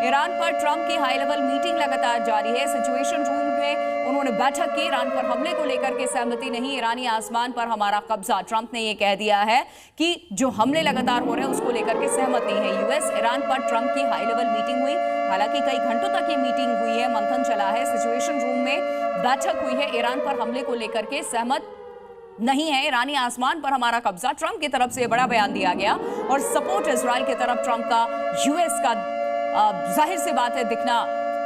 Iran पर Trump की high level meeting लगातार जारी है। सिचुएशन रूम में उन्होंने बैठक की। ईरान पर हमले को लेकर के सहमति नहीं, ईरानी आसमान पर हमारा कब्जा। ट्रंप ने यह कह दिया है कि जो हमले लगातार हो रहे हैं उसको लेकर के सहमत नहीं है। यूएस ईरान पर ट्रंप की हाई लेवल मीटिंग हुई। हालांकि कई घंटों तक ये मीटिंग हुई है, मंथन चला है, सिचुएशन रूम में बैठक हुई है। ईरान पर हमले को लेकर के सहमत नहीं है। ईरानी आसमान पर हमारा कब्जा। ट्रंप की तरफ से बड़ा बयान दिया गया और सपोर्ट इजराइल की तरफ ट्रंप का यूएस का जाहिर सी बात है दिखना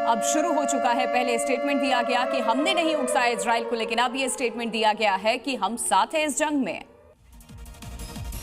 अब शुरू हो चुका है। पहले स्टेटमेंट दिया गया कि हमने नहीं उकसाया इजराइल को, लेकिन अब यह स्टेटमेंट दिया गया है कि हम साथ हैं इस जंग में।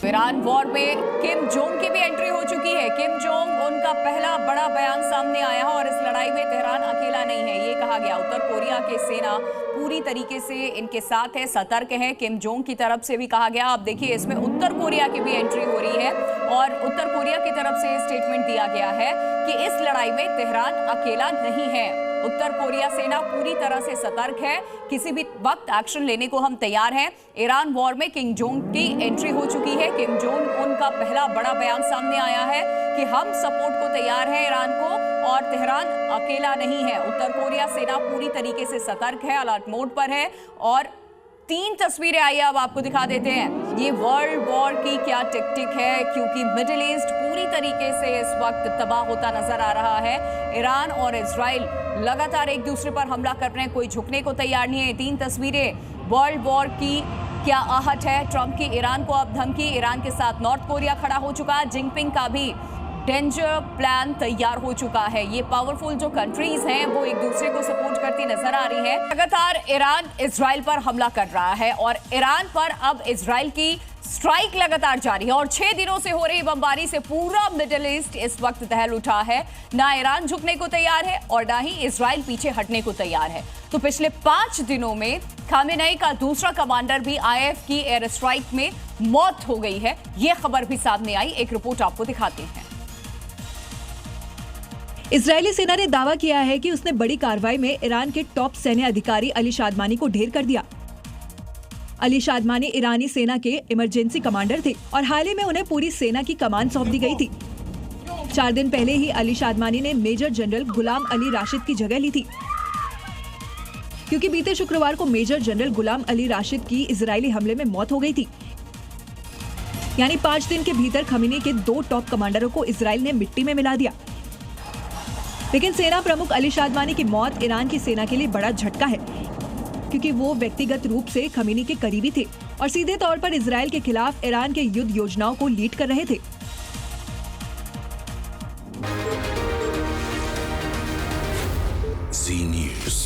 ईरान वॉर में किम जोंग की भी एंट्री हो चुकी है। किम जोंग उनका पहला बड़ा बयान सामने आया और इस लड़ाई में तेहरान अकेला नहीं है, ये कहा गया। उत्तर कोरिया की सेना पूरी तरीके से इनके साथ है, सतर्क है। किम जोंग की तरफ से भी कहा गया। अब देखिए इसमें उत्तर कोरिया की भी एंट्री हो रही है और उत्तर कोरिया की तरफ से स्टेटमेंट दिया गया है कि इस लड़ाई में तेहरान अकेला नहीं है। उत्तर कोरिया सेना पूरी तरह से सतर्क है, किसी भी वक्त एक्शन लेने को हम तैयार हैं। ईरान वॉर में किम जोंग की एंट्री हो चुकी है। किम जोंग उनका पहला बड़ा बयान सामने आया है कि हम सपोर्ट को तैयार हैं ईरान को और तेहरान अकेला नहीं है। उत्तर कोरिया सेना पूरी तरीके से सतर्क है, अलर्ट मोड पर है। और 3 तस्वीरें आई, अब आपको दिखा देते हैं ये वर्ल्ड वॉर की क्या टिक है, क्योंकि मिडिल ईस्ट पूरी तरीके से इस वक्त तबाह होता नजर आ रहा है। ईरान और इजराइल लगातार एक दूसरे पर हमला कर रहे हैं, कोई झुकने को तैयार नहीं है। 3 तस्वीरें वर्ल्ड वॉर की क्या आहट है। ट्रंप की ईरान को अब धमकी, ईरान के साथ नॉर्थ कोरिया खड़ा हो चुका है। जिनपिंग का भी डेंजर प्लान तैयार हो चुका है। ये पावरफुल जो कंट्रीज हैं वो एक दूसरे को सपोर्ट करती नजर आ रही है। लगातार ईरान इजराइल पर हमला कर रहा है और ईरान पर अब इजराइल की स्ट्राइक लगातार जारी है और 6 दिनों से हो रही बमबारी से पूरा मिडिल ईस्ट इस वक्त दहल उठा है। ना ईरान झुकने को तैयार है और ना ही इजराइल पीछे हटने को तैयार है। तो पिछले 5 दिनों में खामेनेई का दूसरा कमांडर भी आईएफ की एयर स्ट्राइक में मौत हो गई है। यह खबर भी सामने आई, एक रिपोर्ट आपको दिखाते हैं। इजरायली सेना ने दावा किया है कि उसने बड़ी कार्रवाई में ईरान के टॉप सैन्य अधिकारी अली शादमानी को ढेर कर दिया। अली शादमानी ईरानी सेना के इमरजेंसी कमांडर थे और हाल ही में उन्हें पूरी सेना की कमान सौंप दी गई थी। 4 दिन पहले ही अली शादमानी ने मेजर जनरल गुलाम अली राशिद की जगह ली थी, क्योंकि बीते शुक्रवार को मेजर जनरल गुलाम अली राशिद की इजरायली हमले में मौत हो गई थी। यानी 5 दिन के भीतर खमीनी के 2 टॉप कमांडरों को इजराइल ने मिट्टी में मिला दिया। लेकिन सेना प्रमुख अली शादमानी की मौत ईरान की सेना के लिए बड़ा झटका है, क्योंकि वो व्यक्तिगत रूप से खमीनी के करीबी थे और सीधे तौर पर इजराइल के खिलाफ ईरान के युद्ध योजनाओं को लीड कर रहे थे। Z News।